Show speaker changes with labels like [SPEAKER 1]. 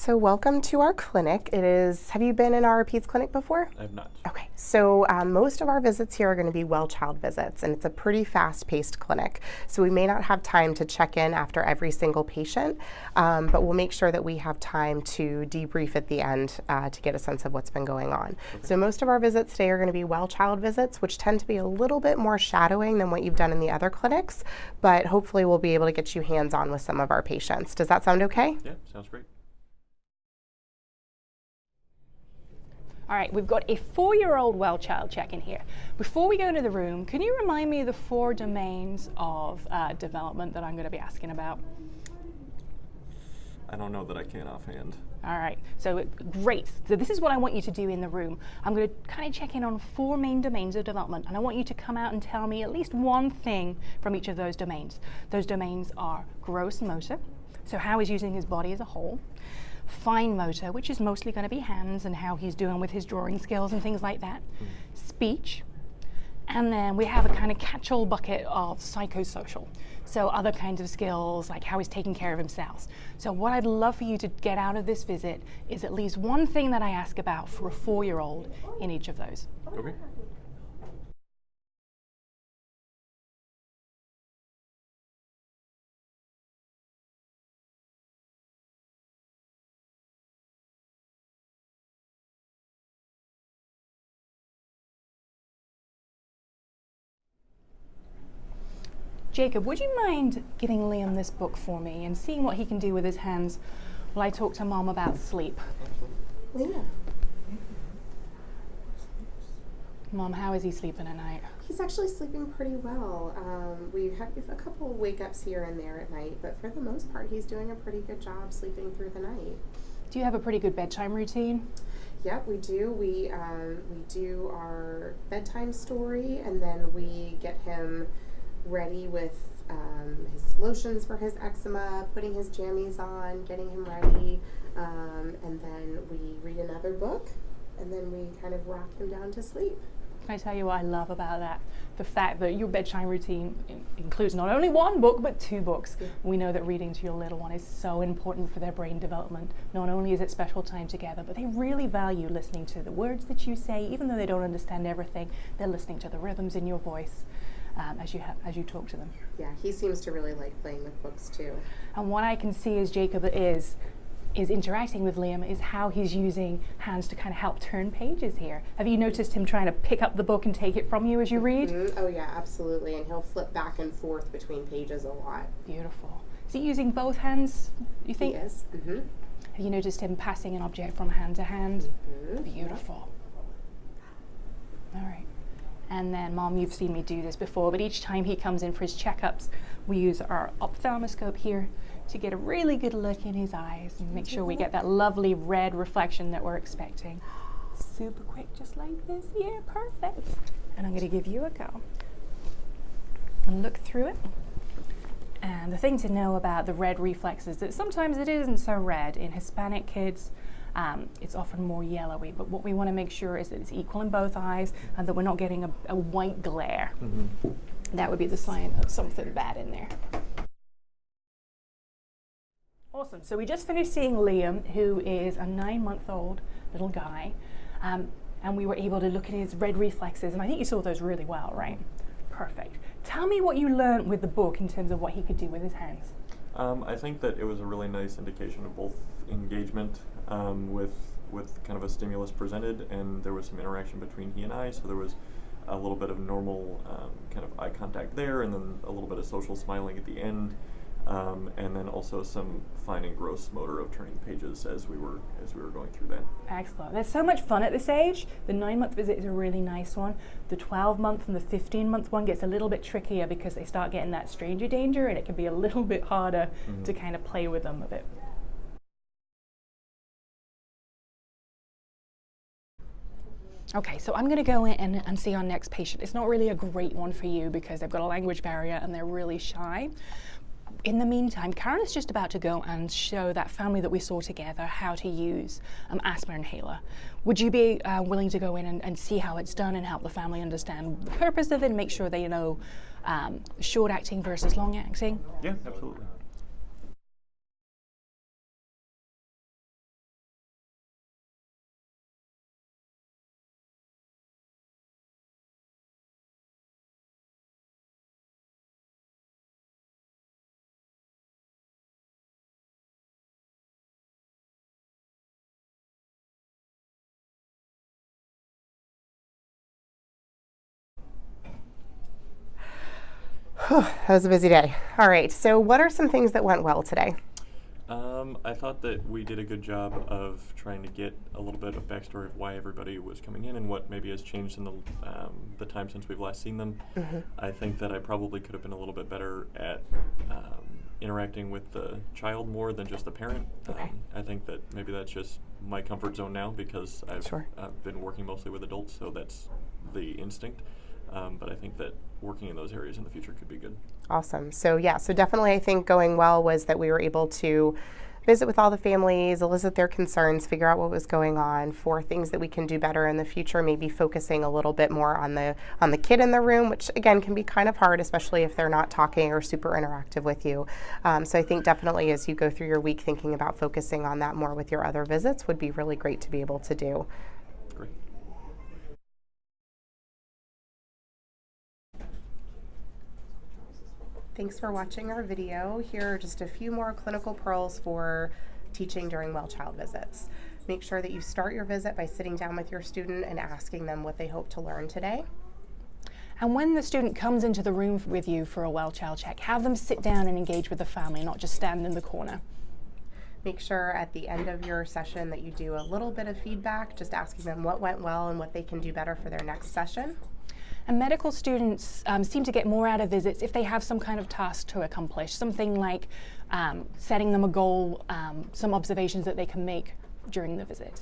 [SPEAKER 1] So welcome to our clinic. Have you been in our peds clinic before?
[SPEAKER 2] I have not.
[SPEAKER 1] Okay, so most of our visits here are going to be well child visits, and it's a pretty fast-paced clinic. So we may not have time to check in after every single patient, but we'll make sure that we have time to debrief at the end to get a sense of what's been going on. Okay. So most of our visits today are going to be well child visits, which tend to be a little bit more shadowing than what you've done in the other clinics, but hopefully we'll be able to get you hands-on with some of our patients. Does that sound okay?
[SPEAKER 2] Yeah, sounds great.
[SPEAKER 3] All right, we've got a 4-year-old well child check-in here. Before we go into the room, can you remind me of the 4 domains of development that I'm going to be asking about?
[SPEAKER 2] I don't know that I can offhand.
[SPEAKER 3] All right, so great. So this is what I want you to do in the room. I'm going to kind of check in on 4 main domains of development, and I want you to come out and tell me at least one thing from each of those domains. Those domains are gross motor, so how he's using his body as a whole. Fine motor, which is mostly going to be hands and how he's doing with his drawing skills and things like that. Speech. And then we have a kind of catch-all bucket of psychosocial. So other kinds of skills, like how he's taking care of himself. So what I'd love for you to get out of this visit is at least one thing that I ask about for a 4-year-old in each of those.
[SPEAKER 2] Okay.
[SPEAKER 3] Jacob, would you mind giving Liam this book for me and seeing what he can do with his hands while I talk to Mom about sleep?
[SPEAKER 1] Liam.
[SPEAKER 3] Mom, how is he sleeping at night?
[SPEAKER 1] He's actually sleeping pretty well. We have a couple of wake-ups here and there at night, but for the most part, he's doing a pretty good job sleeping through the night.
[SPEAKER 3] Do you have a pretty good bedtime routine?
[SPEAKER 1] Yep, we do. We do our bedtime story, and then we get him ready with his lotions for his eczema, putting his jammies on, getting him ready, and then we read another book, and then we kind of rock him down to sleep.
[SPEAKER 3] Can I tell you what I love about that? The fact that your bedtime routine includes not only 1 book, but 2 books. Yeah. We know that reading to your little one is so important for their brain development. Not only is it special time together, but they really value listening to the words that you say, even though they don't understand everything. They're listening to the rhythms in your voice as you talk to them.
[SPEAKER 1] Yeah, he seems to really like playing with books too.
[SPEAKER 3] And what I can see as Jacob is interacting with Liam is how he's using hands to kind of help turn pages here. Have you noticed him trying to pick up the book and take it from you as you read?
[SPEAKER 1] Mm-hmm. Oh yeah, absolutely. And he'll flip back and forth between pages a lot.
[SPEAKER 3] Beautiful. Is he using both hands, you think?
[SPEAKER 1] He is. Mm-hmm.
[SPEAKER 3] Have you noticed him passing an object from hand to hand?
[SPEAKER 1] Mm-hmm.
[SPEAKER 3] Beautiful. All right. And then, Mom, you've seen me do this before, but each time he comes in for his checkups, we use our ophthalmoscope here to get a really good look in his eyes and make sure we get that lovely red reflection that we're expecting. Super quick, just like this. Yeah, perfect. And I'm going to give you a go. And look through it. And the thing to know about the red reflex is that sometimes it isn't so red. In Hispanic kids, it's often more yellowy, but what we want to make sure is that it's equal in both eyes and that we're not getting a white glare. Mm-hmm. That would be the sign of something bad in there. Awesome. So we just finished seeing Liam, who is a 9-month-old little guy, and we were able to look at his red reflexes, and I think you saw those really well, right? Perfect. Tell me what you learned with the book in terms of what he could do with his hands.
[SPEAKER 2] I think that it was a really nice indication of both engagement with kind of a stimulus presented, and there was some interaction between he and I, so there was a little bit of normal kind of eye contact there, and then a little bit of social smiling at the end, and then also some fine and gross motor of turning pages as we were going through that.
[SPEAKER 3] Excellent. There's so much fun at this age. The 9-month visit is a really nice one. The 12-month and the 15-month one gets a little bit trickier because they start getting that stranger danger, and it can be a little bit harder to kind of play with them a bit. Okay, so I'm going to go in and see our next patient. It's not really a great one for you because they've got a language barrier and they're really shy. In the meantime, Karen is just about to go and show that family that we saw together how to use asthma inhaler. Would you be willing to go in and see how it's done and help the family understand the purpose of it and make sure they know short acting versus long acting?
[SPEAKER 2] Yeah, absolutely.
[SPEAKER 1] That was a busy day. All right, so what are some things that went well today?
[SPEAKER 2] I thought that we did a good job of trying to get a little bit of backstory of why everybody was coming in and what maybe has changed in the time since we've last seen them. I think that I probably could have been a little bit better at interacting with the child more than just the parent.
[SPEAKER 1] Okay.
[SPEAKER 2] I think that maybe that's just my comfort zone now because I've
[SPEAKER 1] Sure.
[SPEAKER 2] been working mostly with adults, so that's the instinct. But I think that working in those areas in the future could be good.
[SPEAKER 1] Awesome. So yeah, so definitely I think going well was that we were able to visit with all the families, elicit their concerns, figure out what was going on. For things that we can do better in the future, maybe focusing a little bit more on the kid in the room, which again can be kind of hard, especially if they're not talking or super interactive with you. So I think definitely as you go through your week thinking about focusing on that more with your other visits would be really great to be able to do.
[SPEAKER 2] Great.
[SPEAKER 1] Thanks for watching our video. Here are just a few more clinical pearls for teaching during well child visits. Make sure that you start your visit by sitting down with your student and asking them what they hope to learn today.
[SPEAKER 3] And when the student comes into the room with you for a well child check, have them sit down and engage with the family, not just stand in the corner.
[SPEAKER 1] Make sure at the end of your session that you do a little bit of feedback, just asking them what went well and what they can do better for their next session.
[SPEAKER 3] And medical students seem to get more out of visits if they have some kind of task to accomplish, something like setting them a goal, some observations that they can make during the visit.